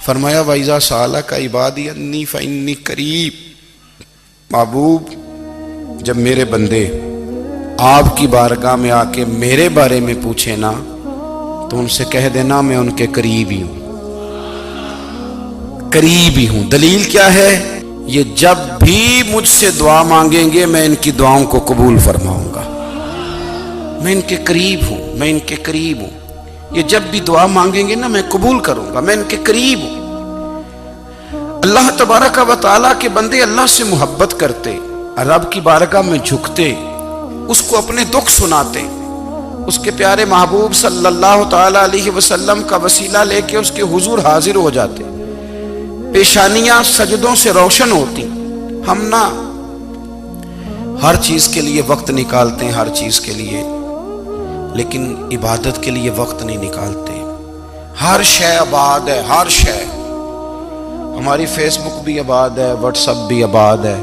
فرمایا وَإِذَا سَأَلَكَ عِبَادِي أَنِّي فَإِنِّي قَرِيب، محبوب جب میرے بندے آپ کی بارگاہ میں آ کے میرے بارے میں پوچھے نا تو ان سے کہہ دینا میں ان کے قریب ہی ہوں، قریب ہی ہوں۔ دلیل کیا ہے؟ یہ جب بھی مجھ سے دعا مانگیں گے میں ان کی دعاؤں کو قبول فرماؤں گا، میں ان کے قریب ہوں، میں ان کے قریب ہوں۔ یہ جب بھی دعا مانگیں گے نا میں قبول کروں گا، میں ان کے قریب ہوں۔ اللہ تبارک و تعالیٰ کے بندے اللہ سے محبت کرتے، رب کی بارگاہ میں جھکتے، اس کو اپنے دکھ سناتے، اس کے پیارے محبوب صلی اللہ تعالیٰ علیہ وسلم کا وسیلہ لے کے اس کے حضور حاضر ہو جاتے، پیشانیاں سجدوں سے روشن ہوتی۔ ہم نا ہر چیز کے لیے وقت نکالتے ہیں، ہر چیز کے لیے، لیکن عبادت کے لیے وقت نہیں نکالتے۔ ہر شے آباد ہے، ہر شے، ہماری فیس بک بھی آباد ہے، واٹس ایپ بھی آباد ہے،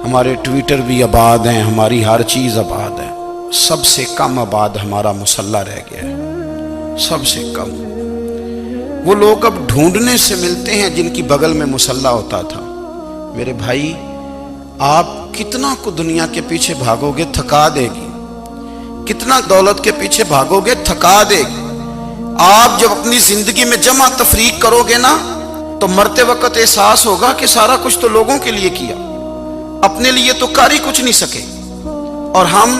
ہمارے ٹویٹر بھی آباد ہیں، ہماری ہر چیز آباد ہے۔ سب سے کم آباد ہمارا مصلی رہ گیا ہے، سب سے کم۔ وہ لوگ اب ڈھونڈنے سے ملتے ہیں جن کی بغل میں مصلی ہوتا تھا۔ میرے بھائی، آپ کتنا کو دنیا کے پیچھے بھاگو گے تھکا دے گی، کتنا دولت کے پیچھے بھاگو گے تھکا دے گی۔ آپ جب اپنی زندگی میں جمع تفریق کرو گے نا تو مرتے وقت احساس ہوگا کہ سارا کچھ تو لوگوں کے لیے کیا، اپنے لیے تو کر ہی کچھ نہیں سکے۔ اور ہم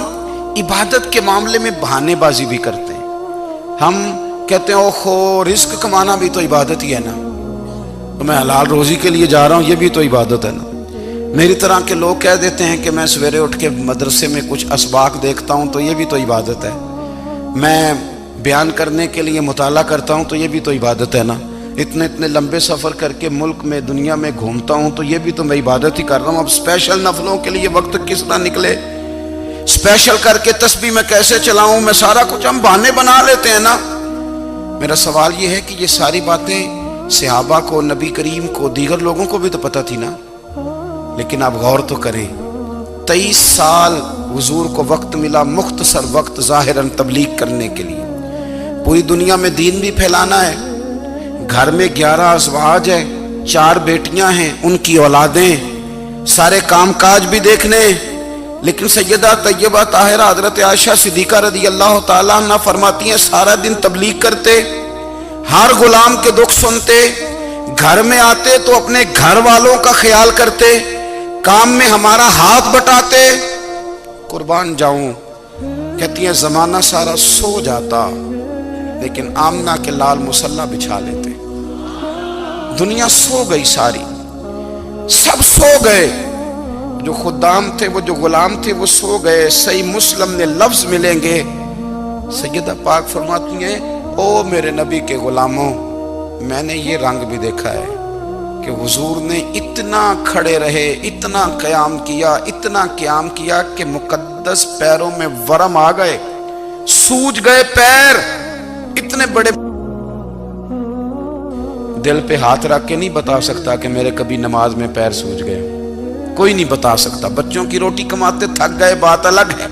عبادت کے معاملے میں بہانے بازی بھی کرتے ہیں۔ ہم کہتے ہیں اوہو رزق کمانا بھی تو عبادت ہی ہے نا، تو میں حلال روزی کے لیے جا رہا ہوں، یہ بھی تو عبادت ہے نا۔ میری طرح کے لوگ کہہ دیتے ہیں کہ میں سویرے اٹھ کے مدرسے میں کچھ اسباق دیکھتا ہوں تو یہ بھی تو عبادت ہے، میں بیان کرنے کے لیے مطالعہ کرتا ہوں تو یہ بھی تو عبادت ہے نا، اتنے لمبے سفر کر کے ملک میں دنیا میں گھومتا ہوں تو یہ بھی تو میں عبادت ہی کر رہا ہوں۔ اب اسپیشل نفلوں کے لیے وقت کس طرح نکلے، اسپیشل کر کے تسبیح میں کیسے چلاؤں، میں سارا کچھ ہم بہانے بنا لیتے ہیں نا۔ میرا سوال یہ ہے کہ یہ ساری باتیں صحابہ کو، نبی کریم کو، دیگر لوگوں کو بھی تو پتہ تھی نا، لیکن آپ غور تو کریں، 23 سال حضور کو وقت ملا، مختصر وقت ظاہراً تبلیغ کرنے کے لیے، پوری دنیا میں دین بھی پھیلانا ہے۔ گھر میں 11 ازواج ہیں، 4 بیٹیاں ہیں، ان کی اولادیں، سارے کام کاج بھی دیکھنے، لیکن سیدہ طیبہ طاہرہ حضرت عائشہ صدیقہ رضی اللہ تعالیٰ عنہ فرماتی ہیں سارا دن تبلیغ کرتے، ہر غلام کے دکھ سنتے، گھر میں آتے تو اپنے گھر والوں کا خیال کرتے، کام میں ہمارا ہاتھ بٹاتے۔ قربان جاؤں، کہتی ہیں زمانہ سارا سو جاتا لیکن آمنہ کے لال مصلی بچھا لیتے۔ دنیا سو گئی، ساری سب سو گئے، جو خدام تھے، وہ جو غلام تھے، وہ سو گئے۔ صحیح مسلم میں لفظ ملیں گے، سیدہ پاک فرماتی ہیں او میرے نبی کے غلاموں، میں نے یہ رنگ بھی دیکھا ہے کہ حضور نے اتنا کھڑے رہے، اتنا قیام کیا، اتنا قیام کیا کہ مقدس پیروں میں ورم آ گئے، سوج گئے پیر، اتنے بڑے۔ دل پہ ہاتھ رکھ کے نہیں بتا سکتا کہ میرے کبھی نماز میں پیر سوج گئے، کوئی نہیں بتا سکتا۔ بچوں کی روٹی کماتے تھک گئے بات الگ ہے،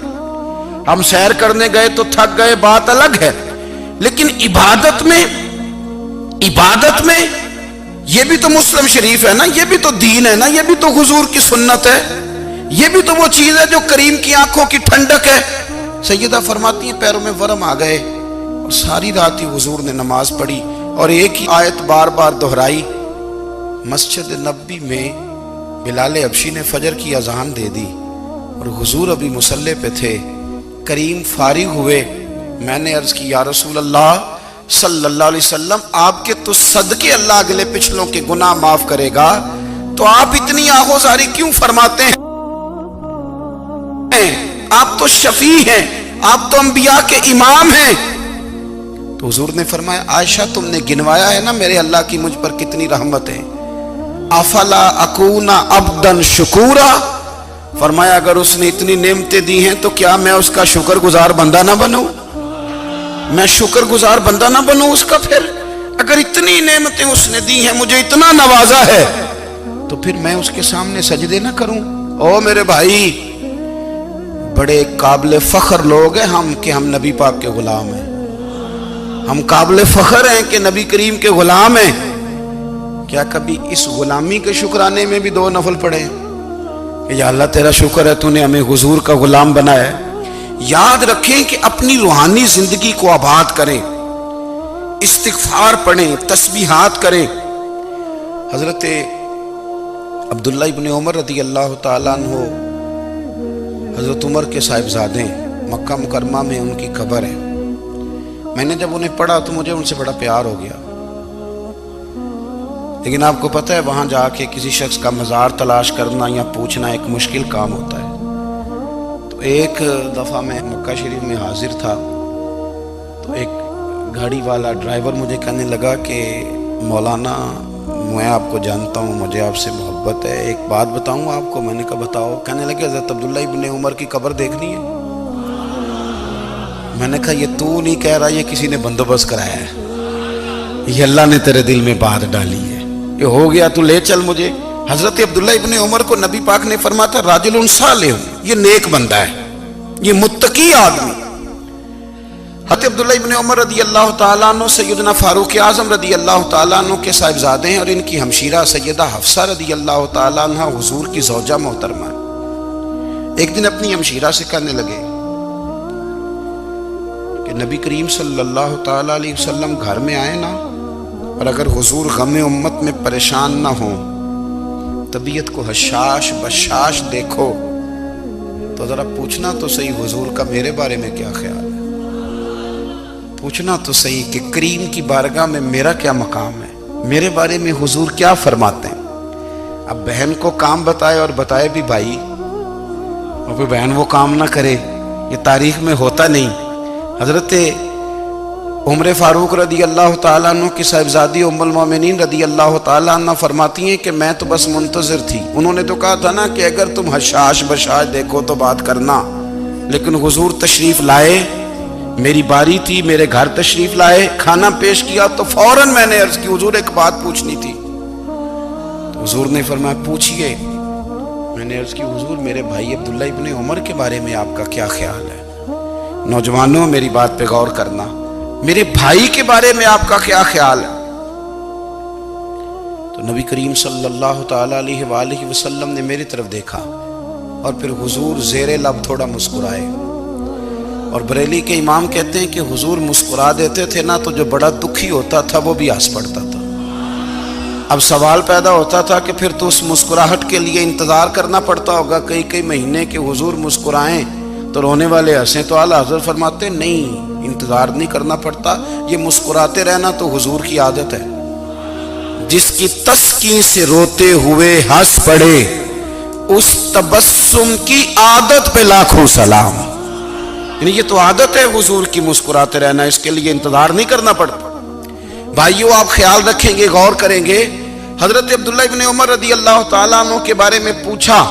ہم سیر کرنے گئے تو تھک گئے بات الگ ہے، لیکن عبادت میں یہ بھی تو مسلم شریف ہے نا، یہ بھی تو دین ہے نا، یہ بھی تو حضور کی سنت ہے، یہ بھی تو وہ چیز ہے جو کریم کی آنکھوں کی ٹھنڈک ہے۔ سیدہ فرماتی ہیں پیروں میں ورم آ گئے، اور ساری رات ہی حضور نے نماز پڑھی اور ایک ہی آیت بار بار دہرائی۔ مسجد نبوی میں بلال حبشی نے فجر کی اذان دے دی اور حضور ابھی مصلی پہ تھے، کریم فارغ ہوئے، میں نے عرض کی یا رسول اللہ صلی اللہ علیہ وسلم، آپ کے تو صدقے اللہ اگلے پچھلوں کے گناہ معاف کرے گا، تو آپ اتنی آہوزاری کیوں فرماتے ہیں؟ آپ تو شفیع ہیں، آپ تو انبیاء کے امام ہیں۔ تو حضور نے فرمایا عائشہ تم نے گنوایا ہے نا میرے اللہ کی مجھ پر کتنی رحمت ہے، افلا اکون عبدا شکورا، فرمایا اگر اس نے اتنی نعمتیں دی ہیں تو کیا میں اس کا شکر گزار بندہ نہ بنوں، میں شکر گزار بندہ نہ بنوں اس کا؟ پھر اگر اتنی نعمتیں اس نے دی ہیں، مجھے اتنا نوازا ہے، تو پھر میں اس کے سامنے سجدے نہ کروں؟ او میرے بھائی، بڑے قابل فخر لوگ ہیں ہم کہ ہم نبی پاک کے غلام ہیں، ہم قابل فخر ہیں کہ نبی کریم کے غلام ہیں، کیا کبھی اس غلامی کے شکرانے میں بھی 2 نفل پڑھے کہ یا اللہ تیرا شکر ہے تو نے ہمیں حضور کا غلام بنایا ہے؟ یاد رکھیں کہ اپنی روحانی زندگی کو آباد کریں، استغفار پڑھیں، تسبیحات کریں۔ حضرت عبداللہ ابن عمر رضی اللہ تعالیٰ عنہ حضرت عمر کے صاحبزادے، مکہ مکرمہ میں ان کی قبر ہے۔ میں نے جب انہیں پڑھا تو مجھے ان سے بڑا پیار ہو گیا، لیکن آپ کو پتہ ہے وہاں جا کے کسی شخص کا مزار تلاش کرنا یا پوچھنا ایک مشکل کام ہوتا ہے۔ تو ایک دفعہ میں مکہ شریف میں حاضر تھا تو ایک گاڑی والا ڈرائیور مجھے کہنے لگا کہ مولانا میں آپ کو جانتا ہوں، مجھے آپ سے محبت ہے، ایک بات بتاؤں آپ کو؟ میں نے کہا بتاؤ۔ کہنے لگے حضرت عبداللہ ابن عمر کی قبر دیکھنی ہے۔ میں نے کہا یہ تو نہیں کہہ رہا، یہ کسی نے بندوبست کرایا ہے، یہ اللہ نے تیرے دل میں بات ڈالی ہے، یہ ہو گیا تو لے چل مجھے۔ حضرت عبداللہ ابن عمر کو نبی پاک نے فرمایا تھا راجل صالح، یہ نیک بندہ ہے، یہ متقی آدمی۔ حضرت عبداللہ ابن عمر رضی اللہ تعالیٰ عنہ سیدنا فاروق اعظم رضی اللہ تعالیٰ عنہ کے صاحبزادے ہیں، اور ان کی ہمشیرہ سیدہ حفصہ رضی اللہ تعالیٰ عنہ حضور کی زوجہ محترمہ ہے۔ ایک دن اپنی ہمشیرہ سے کہنے لگے کہ نبی کریم صلی اللہ تعالیٰ علیہ وسلم گھر میں آئے نا، اور اگر حضور غم امت میں پریشان نہ ہوں، طبیعت کو حشاش بشاش دیکھو تو ذرا پوچھنا تو صحیح حضور کا میرے بارے میں کیا خیال ہے، پوچھنا تو صحیح کہ کریم کی بارگاہ میں میرا کیا مقام ہے، میرے بارے میں حضور کیا فرماتے ہیں۔ اب بہن کو کام بتائے اور بتائے بھی بھائی، اور پھر بہن وہ کام نہ کرے، یہ تاریخ میں ہوتا نہیں۔ حضرت عمر فاروق رضی اللہ تعالیٰ عنہ کی صاحبزادی ام المومنین رضی اللہ تعالیٰ عنہ فرماتی ہیں کہ میں تو بس منتظر تھی۔ انہوں نے تو کہا تھا نا کہ اگر تم حشاش بشاش دیکھو تو بات کرنا، لیکن حضور تشریف لائے، میری باری تھی، میرے گھر تشریف لائے، کھانا پیش کیا تو فوراً میں نے عرض کی حضور ایک بات پوچھنی تھی۔ تو حضور نے فرمایا پوچھئے۔ میں نے عرض کی حضور میرے بھائی عبداللہ ابن عمر کے بارے میں آپ کا کیا خیال ہے؟ نوجوانوں میری بات پہ غور کرنا، میرے بھائی کے بارے میں آپ کا کیا خیال ہے؟ تو نبی کریم صلی اللہ تعالیٰ علیہ وآلہ وسلم نے میری طرف دیکھا اور پھر حضور زیر لب تھوڑا مسکرائے، اور بریلی کے امام کہتے ہیں کہ حضور مسکرا دیتے تھے نا تو جو بڑا دکھی ہوتا تھا وہ بھی ہنس پڑتا تھا۔ اب سوال پیدا ہوتا تھا کہ پھر تو اس مسکراہٹ کے لیے انتظار کرنا پڑتا ہوگا کئی مہینے کہ حضور مسکرائیں تو رونے والے ہنسیں، تو اعلیٰ حضرت فرماتے نہیں، انتظار نہیں کرنا پڑتا، یہ مسکراتے رہنا تو حضور کی عادت ہے۔ جس کی تسکین سے روتے ہوئے ہنس پڑے اس تبسم کی عادت پہ لاکھوں سلام۔ یعنی یہ تو عادت ہے حضور کی مسکراتے رہنا، اس کے لیے انتظار نہیں کرنا پڑتا۔ بھائیو آپ خیال رکھیں گے، غور کریں گے، حضرت عبداللہ ابن عمر رضی اللہ تعالیٰ عنہ کے بارے میں پوچھا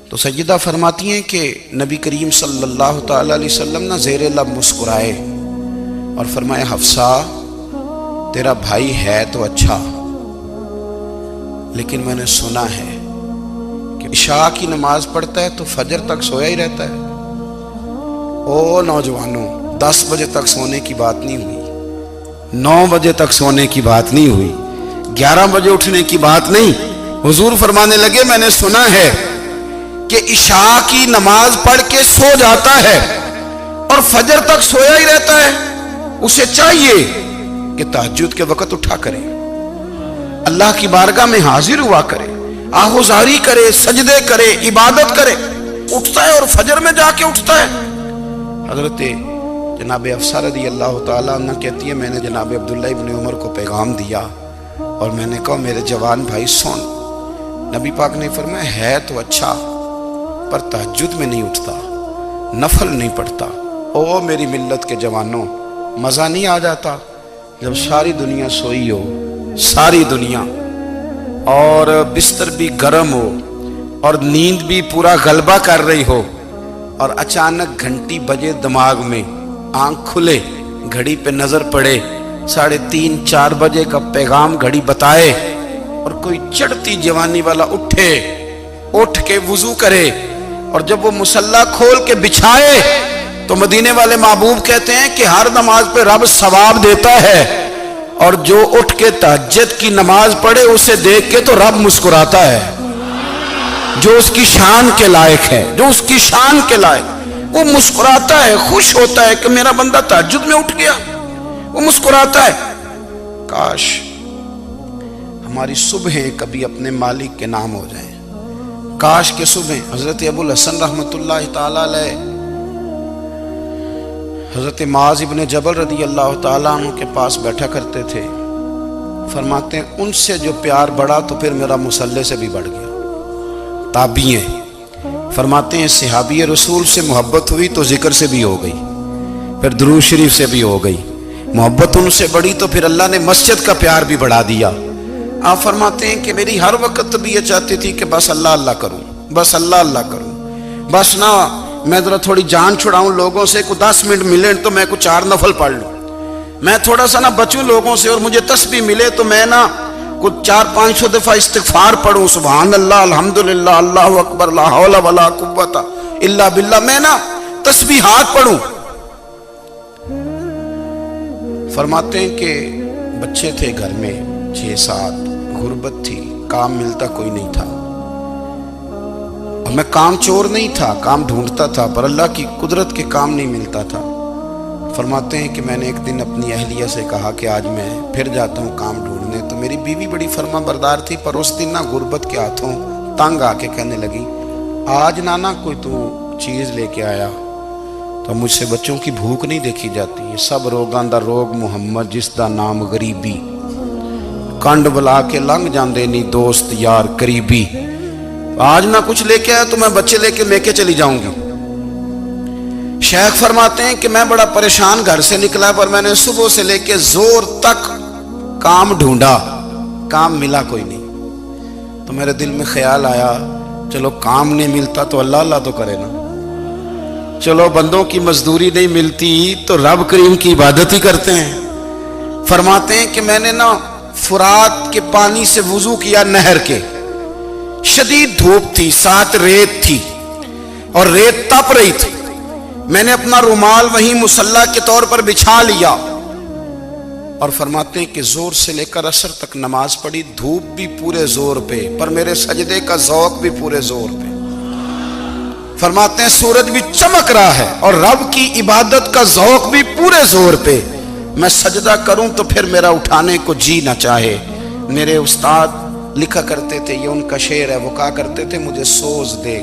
تو سیدہ فرماتی ہیں کہ نبی کریم صلی اللہ تعالیٰ علیہ وسلم نہ زیر لب مسکرائے اور فرمایا حفصہ تیرا بھائی ہے تو اچھا، لیکن میں نے سنا ہے کہ عشاء کی نماز پڑھتا ہے تو فجر تک سویا ہی رہتا ہے۔ او نوجوانوں، 10 بجے تک سونے کی بات نہیں ہوئی، 9 بجے تک سونے کی بات نہیں ہوئی، 11 بجے اٹھنے کی بات نہیں۔ حضور فرمانے لگے میں نے سنا ہے کہ عشاء کی نماز پڑھ کے سو جاتا ہے اور فجر تک سویا ہی رہتا ہے، اسے چاہیے کہ تہجد کے وقت اٹھا کرے، اللہ کی بارگاہ میں حاضر ہوا کرے، آہوزاری کرے، سجدے کرے، عبادت کرے، اٹھتا ہے اور فجر میں جا کے اٹھتا ہے۔ حضرت جناب حفصہ رضی اللہ تعالیٰ عنہ کہتی ہے میں نے جناب عبداللہ ابن عمر کو پیغام دیا اور میں نے کہا میرے جوان بھائی سن، نبی پاک نے فرمایا ہے تو اچھا پر تہجد میں نہیں اٹھتا، نفل نہیں پڑھتا۔ او میری ملت کے جوانوں، مزہ نہیں آ جاتا جب ساری دنیا سوئی ہو، ساری دنیا، اور بستر بھی گرم ہو اور نیند بھی پورا غلبہ کر رہی ہو، اور اچانک گھنٹی بجے دماغ میں، آنکھ کھلے، گھڑی پہ نظر پڑے، 3:30 4 بجے کا پیغام گھڑی بتائے، اور کوئی چڑھتی جوانی والا اٹھ کے وضو کرے، اور جب وہ مصلی کھول کے بچھائے تو مدینے والے محبوب کہتے ہیں کہ ہر نماز پہ رب ثواب دیتا ہے، اور جو اٹھ کے تہجد کی نماز پڑھے اسے دیکھ کے تو رب مسکراتا ہے، جو اس کی شان کے لائق ہے، جو اس کی شان کے لائق، وہ مسکراتا ہے، خوش ہوتا ہے کہ میرا بندہ تہجد میں اٹھ گیا، وہ مسکراتا ہے۔ کاش ہماری صبحیں کبھی اپنے مالک کے نام ہو جائیں، کاش کے صبح۔ حضرت ابو الحسن رحمۃ اللہ تعالی علیہ حضرت معاذ ابن جبل رضی اللہ تعالیٰ عنہ کے پاس بیٹھا کرتے تھے، فرماتے ہیں ان سے جو پیار بڑھا تو پھر میرا مصلی سے بھی بڑھ گیا۔ تابعی ہیں، فرماتے ہیں صحابی رسول سے محبت ہوئی تو ذکر سے بھی ہو گئی، پھر درود شریف سے بھی ہو گئی، محبت ان سے بڑھی تو پھر اللہ نے مسجد کا پیار بھی بڑھا دیا۔ آپ فرماتے ہیں کہ میری ہر وقت طبیعت یہ چاہتی تھی کہ بس اللہ اللہ کروں، بس اللہ اللہ کروں، بس نہ میں ذرا تھوڑی جان چھڑاؤں لوگوں سے، کو 10 منٹ ملے تو میں کو 4 نفل پڑھ لوں، میں تھوڑا سا نہ بچوں لوگوں سے، اور مجھے تسبیح ملے تو میں نہ کچھ 400-500 دفعہ استغفار پڑھوں، سبحان اللہ، الحمدللہ، اللہ اکبر، لا حول ولا قوت الا باللہ، میں نہ تسبیحات پڑھوں۔ فرماتے ہیں کہ بچے تھے گھر میں 6-7، غربت تھی، کام ملتا کوئی نہیں تھا، اور میں کام چور نہیں تھا، کام ڈھونڈتا تھا، پر اللہ کی قدرت کے کام نہیں ملتا تھا۔ فرماتے ہیں کہ میں نے ایک دن اپنی اہلیہ سے کہا کہ آج میں پھر جاتا ہوں کام ڈھونڈنے، تو میری بیوی بڑی فرما بردار تھی، پر اس دن نہ غربت کے ہاتھوں تنگ آ کے کہنے لگی آج نانا کوئی تو چیز لے کے آیا، تو مجھ سے بچوں کی بھوک نہیں دیکھی جاتی، یہ سب روگاں دا روگ محمد جس دا نام غریبی، کنڈ بلا کے لنگ جاندے نہیں دوست یار قریبی، آج نہ کچھ لے کے آیا تو میں بچے لے کے چلی جاؤں گی۔ شیخ فرماتے ہیں کہ میں بڑا پریشان گھر سے نکلا، پر میں نے صبح سے لے کے زور تک کام ڈھونڈا، کام ملا کوئی نہیں، تو میرے دل میں خیال آیا چلو کام نہیں ملتا تو اللہ اللہ تو کرے نا، چلو بندوں کی مزدوری نہیں ملتی تو رب کریم کی عبادت ہی کرتے ہیں۔ فرماتے ہیں کہ میں نے نا فرات کے پانی سے وضو کیا، نہر کے، شدید دھوپ تھی، ساتھ ریت تھی اور ریت تپ رہی تھی، میں نے اپنا رومال وہیں مصلی کے طور پر بچھا لیا، اور فرماتے ہیں کہ زور سے لے کر عصر تک نماز پڑھی، دھوپ بھی پورے زور پہ، پر میرے سجدے کا ذوق بھی پورے زور پہ۔ فرماتے ہیں سورج بھی چمک رہا ہے اور رب کی عبادت کا ذوق بھی پورے زور پہ، میں سجدہ کروں تو پھر میرا اٹھانے کو جی نہ چاہے۔ میرے استاد لکھا کرتے تھے، یہ ان کا شعر ہے، وہ کہا کرتے تھے مجھے سوز دے،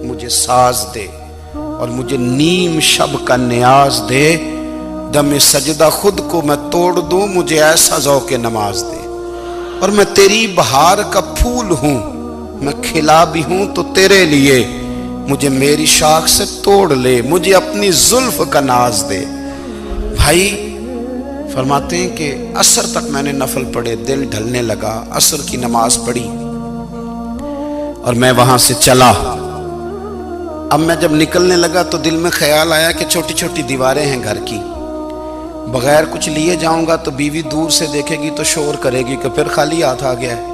مجھے ساز دے، اور مجھے نیم شب کا نیاز دے، دم سجدہ خود کو میں توڑ دوں، مجھے ایسا ذوق نماز دے، اور میں تیری بہار کا پھول ہوں، میں کھلا بھی ہوں تو تیرے لیے، مجھے میری شاخ سے توڑ لے، مجھے اپنی زلف کا ناز دے۔ بھائی فرماتے ہیں کہ عصر تک میں نے نفل پڑھے، دل ڈھلنے لگا، عصر کی نماز پڑھی اور میں وہاں سے چلا۔ اب میں جب نکلنے لگا تو دل میں خیال آیا کہ چھوٹی چھوٹی دیواریں ہیں گھر کی، بغیر کچھ لیے جاؤں گا تو بیوی دور سے دیکھے گی تو شور کرے گی کہ پھر خالی ہاتھ آ گیا ہے۔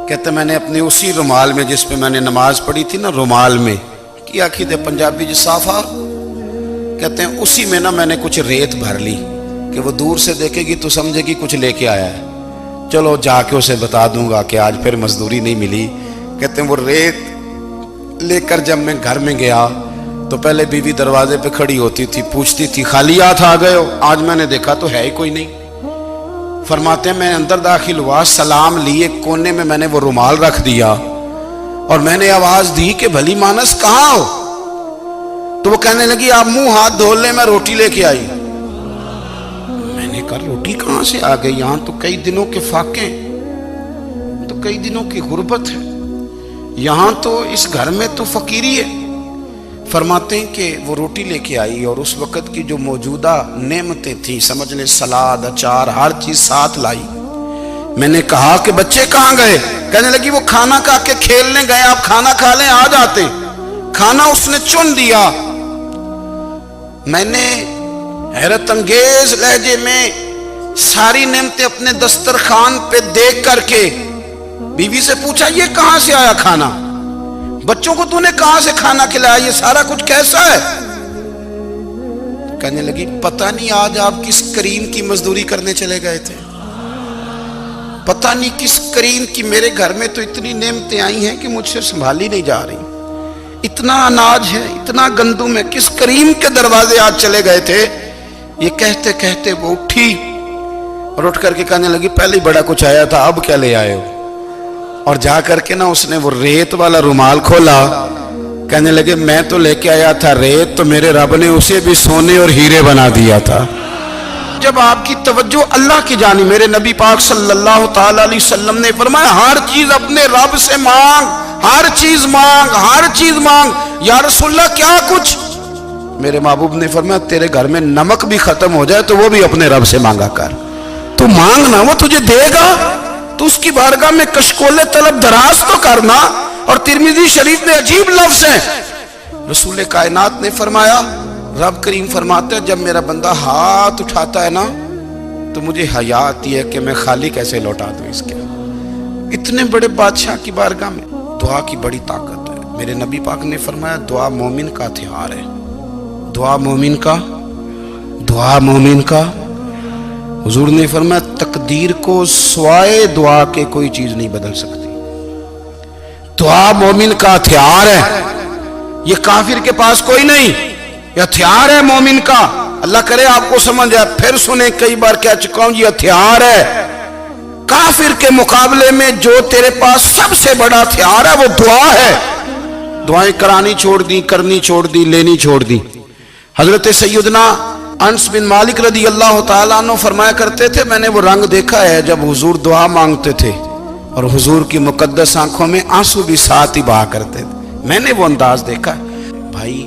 کہتے میں نے اپنے اسی رومال میں جس پہ میں نے نماز پڑھی تھی نا، رومال میں کیا آخی پنجابی جو صافہ کہتے ہیں، اسی میں نا میں نے کچھ ریت بھر لی کہ وہ دور سے دیکھے گی تو سمجھے گی کچھ لے کے آیا ہے، چلو جا کے اسے بتا دوں گا کہ آج پھر مزدوری نہیں ملی۔ کہتے ہیں وہ ریت لے کر جب میں گھر میں گیا تو پہلے بیوی دروازے پہ کھڑی ہوتی تھی، پوچھتی تھی خالی ہاتھ آ گئے ہو؟ آج میں نے دیکھا تو ہے ہی کوئی نہیں۔ فرماتے ہیں میں اندر داخل ہوا، سلام لیے، کونے میں میں نے وہ رومال رکھ دیا اور میں نے آواز دی کہ بھلی مانس کہاں ہو؟ تو وہ کہنے لگی آپ منہ ہاتھ دھو لیں، میں روٹی لے کے آئی۔ میں نے کہا روٹی کہاں سے آ گئی؟ یہاں تو کئی دنوں کے فاقے، تو کئی دنوں کی غربت ہے، یہاں تو اس گھر میں تو فقیری ہے۔ فرماتے ہیں کہ وہ روٹی لے کے آئی اور اس وقت کی جو موجودہ نعمتیں تھیں، سمجھ لیں سلاد، اچار، ہر چیز ساتھ لائی۔ میں نے کہا کہ بچے کہاں گئے؟ کہنے لگی وہ کھانا کھا کے کھیلنے گئے، آپ کھانا کھا لیں آ جاتے۔ کھانا اس نے چن دیا۔ میں نے حیرت انگیز لہجے میں ساری نعمتیں اپنے دسترخوان پہ دیکھ کر کے بیوی سے پوچھا یہ کہاں سے آیا کھانا؟ بچوں کو تو نے کہاں سے کھانا کھلایا؟ یہ سارا کچھ کیسا ہے؟ کہنے لگی پتہ نہیں آج آپ کس کریم کی مزدوری کرنے چلے گئے تھے۔ پتہ نہیں کس کریم کی میرے گھر میں تو اتنی نعمتیں آئی ہیں کہ مجھ سے سنبھالی نہیں جا رہی، اتنا اناج ہے، اتنا گندم ہے، کس کریم کے دروازے آج چلے گئے تھے؟ یہ کہتے کہتے وہ اٹھی اور اٹھ کر کے کہنے لگی پہلے ہی بڑا کچھ آیا تھا، اب کیا لے آئے ہو؟ اور جا کر کے نا اس نے وہ ریت والا رومال کھولا، کہنے لگے میں تو لے کے آیا تھا ریت، تو میرے رب نے اسے بھی سونے اور ہیرے بنا دیا تھا۔ جب آپ کی توجہ اللہ کی جانب، میرے نبی پاک صلی اللہ تعالی علیہ وسلم نے فرمایا ہر چیز اپنے رب سے مانگ، ہر چیز مانگ، ہر چیز مانگ۔ یا رسول اللہ کیا کچھ؟ میرے محبوب نے فرمایا تیرے گھر میں نمک بھی ختم ہو جائے تو وہ بھی اپنے رب سے مانگا کر، تو مانگنا وہ تجھے دے گا، تو اس کی بارگاہ میں کشکول طلب دراز تو کرنا۔ اور ترمذی شریف میں عجیب لفظ ہے، رسول کائنات نے فرمایا، رب کریم فرماتا ہے جب میرا بندہ ہاتھ اٹھاتا ہے نا تو مجھے حیا آتی ہے کہ میں خالی کیسے لوٹا دوں اس کے۔ اتنے بڑے بادشاہ کی بارگاہ میں دعا کی بڑی طاقت ہے۔ میرے نبی پاک نے فرمایا دعا مومن کا ہتھیار ہے، دعا مومن کا، دعا مومن کا۔ حضور نے فرمایا تقدیر کو سوائے دعا کے کوئی چیز نہیں بدل سکتی، دعا مومن کا ہتھیار ہے، یہ کافر کے پاس کوئی نہیں، یہ ہتھیار ہے مومن کا۔ اللہ کرے آپ کو سمجھ آئے، پھر سنیں، کئی بار کہہ چکا ہوں یہ ہتھیار ہے۔ کافر کے مقابلے میں جو تیرے پاس سب سے بڑا ہتھیار ہے وہ دعا ہے۔ دعائیں کرانی چھوڑ دی، کرنی چھوڑ دی، لینی چھوڑ دی۔ حضرت سیدنا انس بن مالک رضی اللہ تعالیٰ عنہ فرمایا کرتے تھے میں نے وہ رنگ دیکھا ہے جب حضور دعا مانگتے تھے اور حضور کی مقدس آنکھوں میں آنسو بھی ساتھ ہی بہا کرتے تھے، میں نے وہ انداز دیکھا ہے۔ بھائی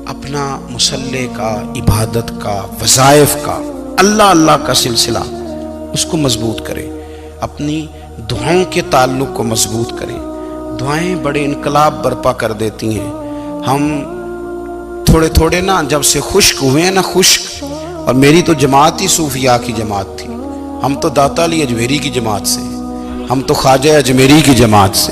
اپنا مصلی کا، عبادت کا، وظائف کا، اللہ اللہ کا سلسلہ اس کو مضبوط کرے، اپنی دعاؤں کے تعلق کو مضبوط کرے۔ دعائیں بڑے انقلاب برپا کر دیتی ہیں۔ ہم تھوڑے تھوڑے نا جب سے خشک ہوئے ہیں نا، خشک، اور میری تو جماعت ہی صوفیاء کی جماعت تھی، ہم تو داتا علی اجمیری کی جماعت سے، ہم تو خواجہ اجمیری کی جماعت سے،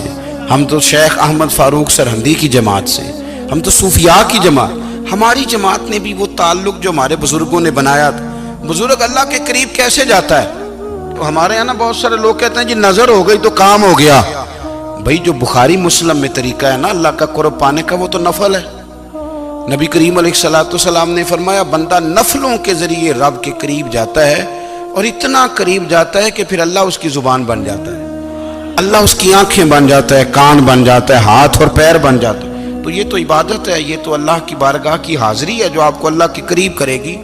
ہم تو شیخ احمد فاروق سرہندی کی جماعت سے، ہم تو صوفیاء کی جماعت۔ ہماری جماعت نے بھی وہ تعلق جو ہمارے بزرگوں نے بنایا تھا۔ بزرگ اللہ کے قریب کیسے جاتا ہے؟ تو ہمارے یہاں نا بہت سارے لوگ کہتے ہیں جی نظر ہو گئی تو کام ہو گیا۔ بھائی جو بخاری مسلم میں طریقہ ہے نا اللہ کا قرب پانے کا وہ تو نفل ہے۔ نبی کریم علیہ السلام نے فرمایا بندہ نفلوں کے ذریعے رب کے قریب جاتا ہے، اور اتنا قریب جاتا ہے کہ پھر اللہ اس کی زبان بن جاتا ہے، اللہ اس کی آنکھیں بن جاتا ہے، کان بن جاتا ہے، ہاتھ اور پیر بن جاتا ہے۔ تو یہ تو عبادت ہے، یہ تو اللہ کی بارگاہ کی حاضری ہے جو آپ کو اللہ کے قریب کرے گی۔